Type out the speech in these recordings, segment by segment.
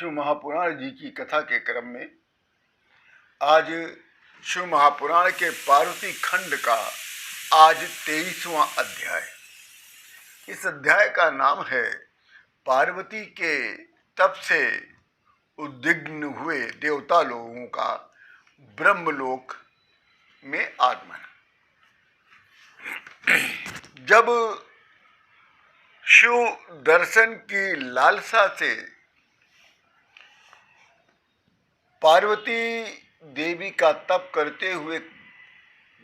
शिव महापुराण जी की कथा के क्रम में आज शिव महापुराण के पार्वती खंड का आज 23वां अध्याय। इस अध्याय का नाम है पार्वती के तप से उद्विग्न हुए देवता लोगों का ब्रह्मलोक में आगमन। जब शिव दर्शन की लालसा से पार्वती देवी का तप करते हुए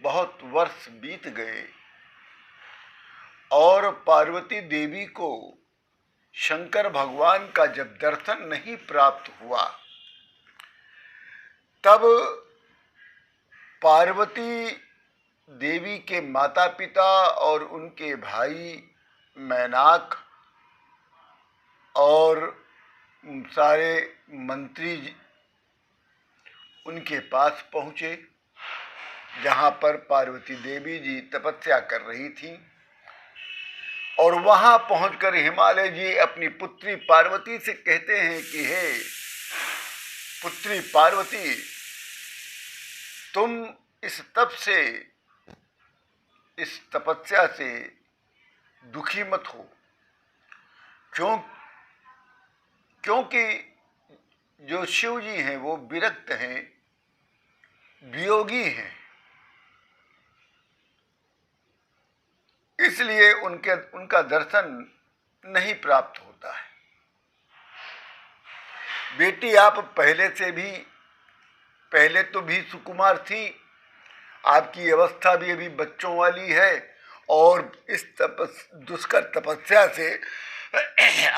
बहुत वर्ष बीत गए और पार्वती देवी को शंकर भगवान का जब दर्शन नहीं प्राप्त हुआ, तब पार्वती देवी के माता पिता और उनके भाई मैनाक और सारे मंत्री उनके पास पहुँचे, जहाँ पर पार्वती देवी जी तपस्या कर रही थी। और वहाँ पहुंचकर हिमालय जी अपनी पुत्री पार्वती से कहते हैं कि हे पुत्री पार्वती, तुम इस तप से, इस तपस्या से दुखी मत हो, क्योंकि जो शिव जी हैं वो विरक्त हैं, वियोगी हैं, इसलिए उनका दर्शन नहीं प्राप्त होता है। बेटी, आप पहले तो भी सुकुमार थी, आपकी अवस्था भी अभी बच्चों वाली है और इस दुष्कर तपस्या से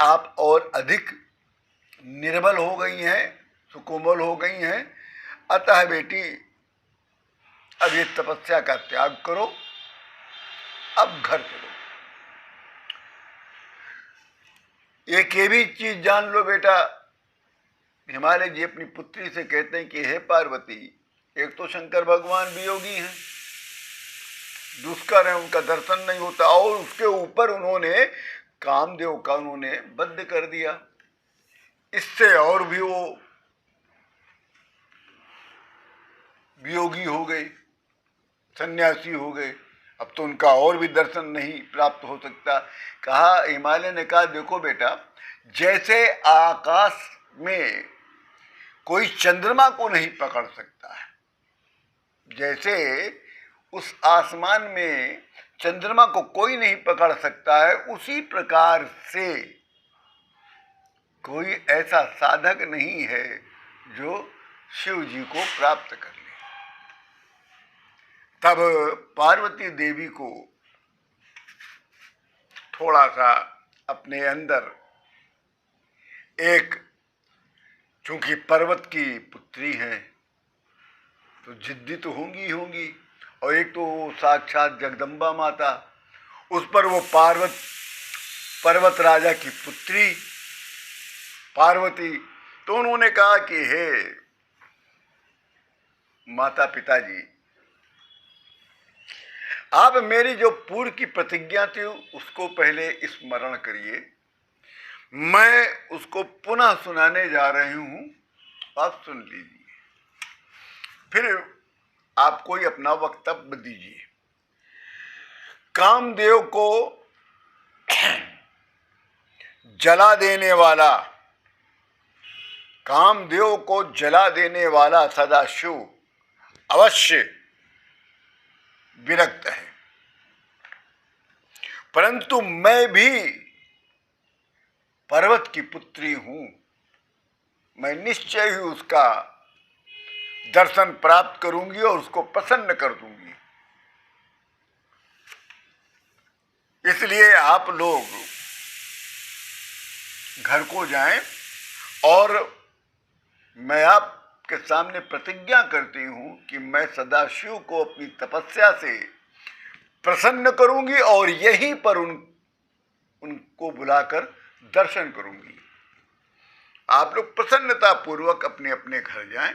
आप और अधिक निर्बल हो गई हैं, सुकोमल हो गई हैं। अतः बेटी, अब ये तपस्या का त्याग करो, अब घर चलो। एक ये भी चीज जान लो बेटा, हिमालय जी अपनी पुत्री से कहते हैं कि हे पार्वती, एक तो शंकर भगवान वियोगी हैं, दुष्कर हैं, उनका दर्शन नहीं होता, और उसके ऊपर उन्होंने कामदेव का उन्होंने बद्ध कर दिया। इससे और भी वो वियोगी हो गए, सन्यासी हो गए। अब तो उनका और भी दर्शन नहीं प्राप्त हो सकता। कहा, हिमालय ने कहा, देखो बेटा, जैसे आकाश में कोई चंद्रमा को नहीं पकड़ सकता है, जैसे उस आसमान में चंद्रमा को कोई नहीं पकड़ सकता है, उसी प्रकार से कोई ऐसा साधक नहीं है जो शिव जी को प्राप्त कर ले। तब पार्वती देवी को थोड़ा सा अपने अंदर चूंकि पर्वत की पुत्री हैं तो जिद्दी तो होंगी, और एक तो साक्षात जगदम्बा माता, उस पर वो पर्वत राजा की पुत्री पार्वती। तो उन्होंने कहा कि हे माता पिताजी, आप मेरी जो पूर्व की प्रतिज्ञा थी उसको पहले स्मरण करिए, मैं उसको पुनः सुनाने जा रही हूं, आप सुन लीजिए, फिर आप कोई अपना वक्तव्य दीजिए। कामदेव को जला देने वाला सदाशिव अवश्य विरक्त है, परंतु मैं भी पर्वत की पुत्री हूं, मैं निश्चय ही उसका दर्शन प्राप्त करूंगी और उसको प्रसन्न कर दूंगी। इसलिए आप लोग घर को जाएं और मैं आपके सामने प्रतिज्ञा करती हूं कि मैं सदाशिव को अपनी तपस्या से प्रसन्न करूंगी और यहीं पर उनको बुलाकर दर्शन करूंगी। आप लोग प्रसन्नता पूर्वक अपने अपने घर जाएं,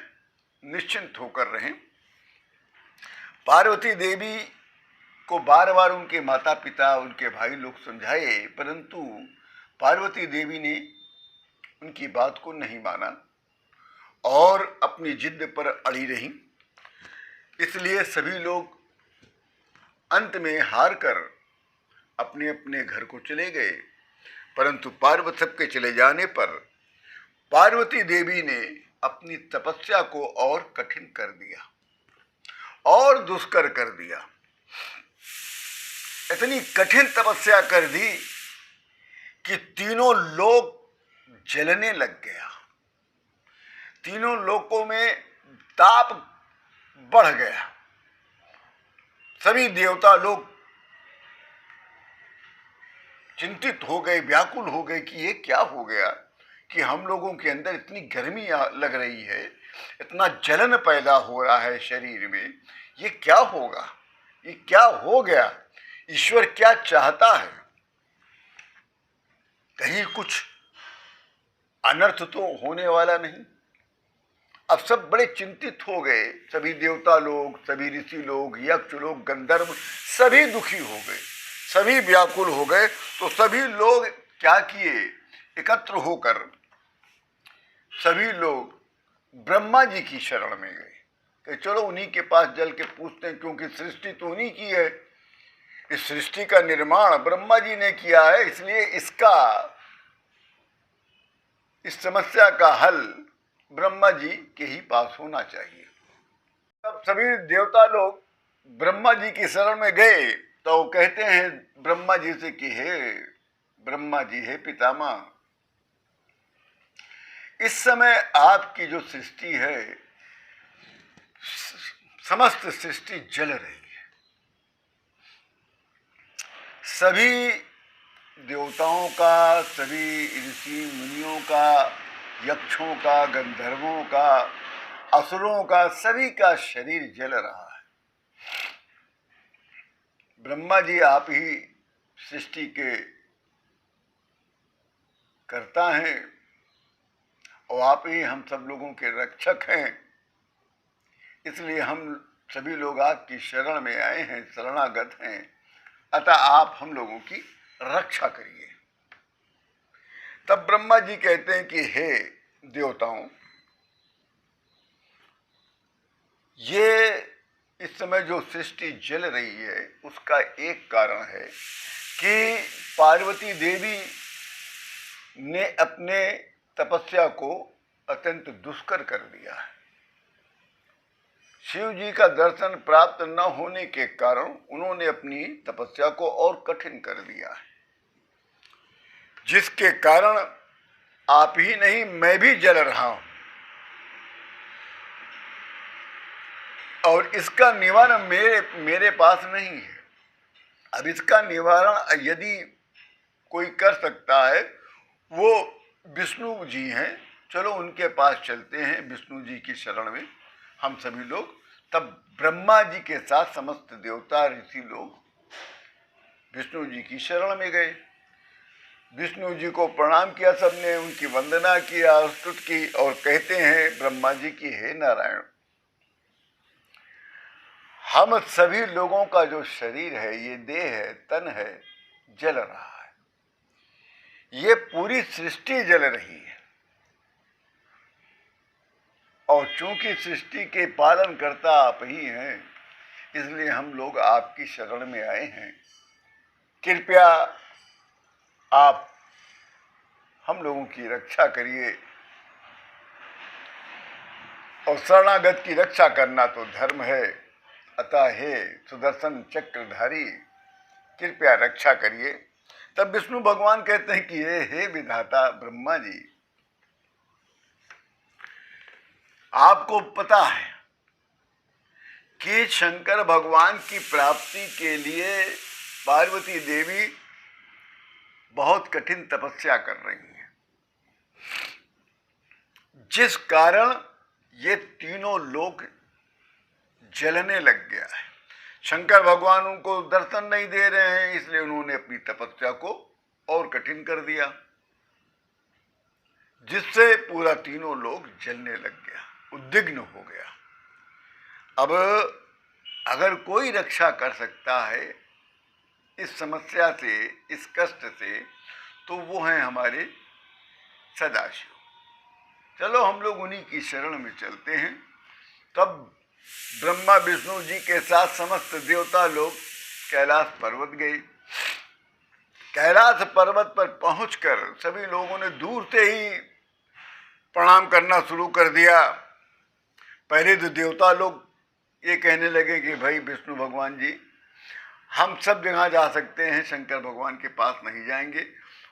निश्चिंत होकर रहें। पार्वती देवी को बार बार उनके माता पिता, उनके भाई लोग समझाए, परंतु पार्वती देवी ने उनकी बात को नहीं माना और अपनी जिद पर अड़ी रही। इसलिए सभी लोग अंत में हार कर अपने अपने घर को चले गए। परंतु पार्वती सबके चले जाने पर पार्वती देवी ने अपनी तपस्या को और कठिन कर दिया और दुष्कर कर दिया। इतनी कठिन तपस्या कर दी कि तीनों लोक जलने लग गया। तीनों लोकों में ताप बढ़ गया। सभी देवता लोग चिंतित हो गए, व्याकुल हो गए कि ये क्या हो गया कि हम लोगों के अंदर इतनी गर्मी लग रही है, इतना जलन पैदा हो रहा है शरीर में, ये क्या होगा, ये क्या हो गया, ईश्वर क्या चाहता है, कहीं कुछ अनर्थ तो होने वाला नहीं। अब सब बड़े चिंतित हो गए, सभी देवता लोग, सभी ऋषि लोग, यक्ष लोग, गंधर्व सभी दुखी हो गए, सभी व्याकुल हो गए। तो सभी लोग क्या किए, एकत्र होकर सभी लोग ब्रह्मा जी की शरण में गए कि चलो उन्हीं के पास जल के पूछते हैं, क्योंकि सृष्टि तो उन्हीं की है, इस सृष्टि का निर्माण ब्रह्मा जी ने किया है, इसलिए इस समस्या का हल ब्रह्मा जी के ही पास होना चाहिए। तब सभी देवता लोग ब्रह्मा जी की शरण में गए तो कहते हैं ब्रह्मा जी से कि हे ब्रह्मा जी, हे पितामह, इस समय आपकी जो सृष्टि है, समस्त सृष्टि जल रही है। सभी देवताओं का, सभी ऋषि मुनियों का, यक्षों का, गंधर्वों का, असुरों का, सभी का शरीर जल रहा है। ब्रह्मा जी आप ही सृष्टि के कर्ता हैं और आप ही हम सब लोगों के रक्षक हैं, इसलिए हम सभी लोग आपकी शरण में आए हैं, शरणागत हैं, अतः आप हम लोगों की रक्षा करिए। तब ब्रह्मा जी कहते हैं कि हे देवताओं, ये इस समय जो सृष्टि जल रही है उसका एक कारण है कि पार्वती देवी ने अपने तपस्या को अत्यंत दुष्कर कर दिया है। शिव जी का दर्शन प्राप्त न होने के कारण उन्होंने अपनी तपस्या को और कठिन कर दिया है, जिसके कारण आप ही नहीं मैं भी जल रहा हूं। और इसका निवारण मेरे पास नहीं है। अब इसका निवारण यदि कोई कर सकता है वो विष्णु जी हैं, चलो उनके पास चलते हैं, विष्णु जी की शरण में हम सभी लोग। तब ब्रह्मा जी के साथ समस्त देवता ऋषि लोग विष्णु जी की शरण में गए। विष्णु जी को प्रणाम किया सबने, उनकी वंदना किया, स्तुति की और कहते हैं ब्रह्मा जी की हे नारायण, हम सभी लोगों का जो शरीर है, ये देह है, तन है, जल रहा है, ये पूरी सृष्टि जल रही है। और चूंकि सृष्टि के पालन करता आप ही हैं, इसलिए हम लोग आपकी शरण में आए हैं। कृपया आप हम लोगों की रक्षा करिए, और शरणागत की रक्षा करना तो धर्म है। अतः हे सुदर्शन चक्रधारी, कृपया रक्षा करिए। तब विष्णु भगवान कहते हैं कि हे विधाता ब्रह्मा जी, आपको पता है कि शंकर भगवान की प्राप्ति के लिए पार्वती देवी बहुत कठिन तपस्या कर रही हैं, जिस कारण ये तीनों लोक जलने लग गया है। शंकर भगवान उनको दर्शन नहीं दे रहे हैं, इसलिए उन्होंने अपनी तपस्या को और कठिन कर दिया, जिससे पूरा तीनों लोक जलने लग गया, उद्विग्न हो गया। अब अगर कोई रक्षा कर सकता है इस समस्या से, इस कष्ट से, तो वो हैं हमारे सदाशिव। चलो हम लोग उन्हीं की शरण में चलते हैं। तब ब्रह्मा विष्णु जी के साथ समस्त देवता लोग कैलाश पर्वत गए। कैलाश पर्वत पर पहुंचकर सभी लोगों ने दूर से ही प्रणाम करना शुरू कर दिया। पहले तो देवता लोग ये कहने लगे कि भाई विष्णु भगवान जी, हम सब जगह जा सकते हैं, शंकर भगवान के पास नहीं जाएंगे।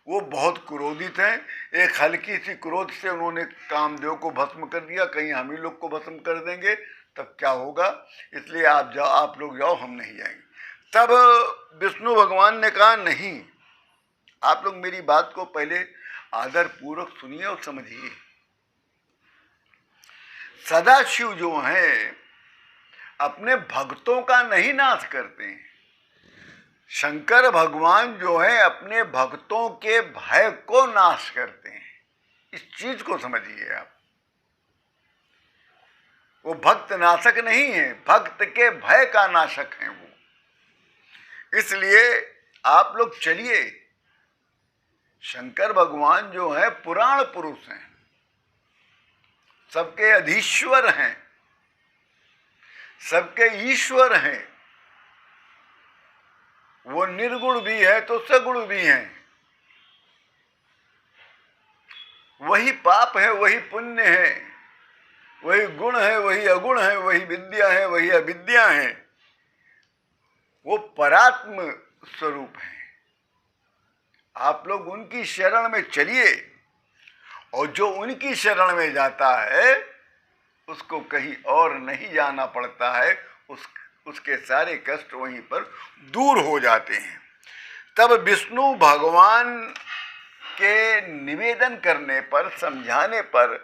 वो बहुत क्रोधित हैं। एक हल्की सी क्रोध से उन्होंने कामदेव को भस्म कर दिया, कहीं हम ही लोग को भस्म कर देंगे तब क्या होगा, इसलिए आप जाओ, आप लोग जाओ, हम नहीं जाएंगे। तब विष्णु भगवान ने कहा नहीं, आप लोग मेरी बात को पहले आदर पूर्वक सुनिए और समझिए। सदाशिव जो हैं अपने भक्तों का नहीं नाश करते हैं। शंकर भगवान जो है अपने भक्तों के भय को नाश करते हैं। इस चीज को समझिए आप। वो भक्त नाशक नहीं है, भक्त के भय का नाशक है वो। इसलिए आप लोग चलिए। शंकर भगवान जो है पुराण पुरुष हैं, सबके अधीश्वर हैं, सबके ईश्वर हैं। वो निर्गुण भी है तो सगुण भी हैं। वही पाप है, वही पुण्य है, वही गुण है, वही अगुण है, वही विद्या है, वही अविद्या है। वो परात्म स्वरूप है। आप लोग उनकी शरण में चलिए, और जो उनकी शरण में जाता है उसको कहीं और नहीं जाना पड़ता है। उसके सारे कष्ट वहीं पर दूर हो जाते हैं। तब विष्णु भगवान के निवेदन करने पर, समझाने पर,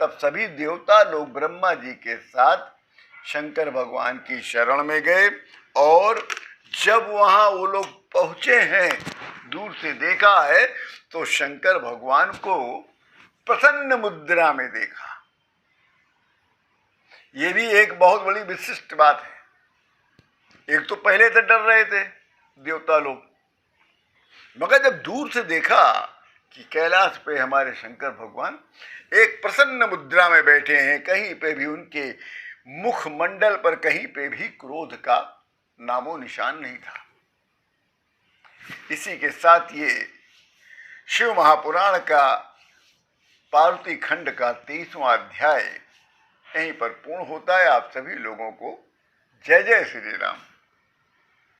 तब सभी देवता लोग ब्रह्मा जी के साथ शंकर भगवान की शरण में गए। और जब वहां वो लोग पहुंचे हैं, दूर से देखा है तो शंकर भगवान को प्रसन्न मुद्रा में देखा। ये भी एक बहुत बड़ी विशिष्ट बात है। एक तो पहले से डर रहे थे देवता लोग, मगर जब दूर से देखा कि कैलाश पे हमारे शंकर भगवान एक प्रसन्न मुद्रा में बैठे हैं, कहीं पे भी उनके मुखमंडल पर कहीं पे भी क्रोध का नामो निशान नहीं था। इसी के साथ ये शिव महापुराण का पार्वती खंड का 23वां अध्याय यहीं पर पूर्ण होता है। आप सभी लोगों को जय जय श्री राम।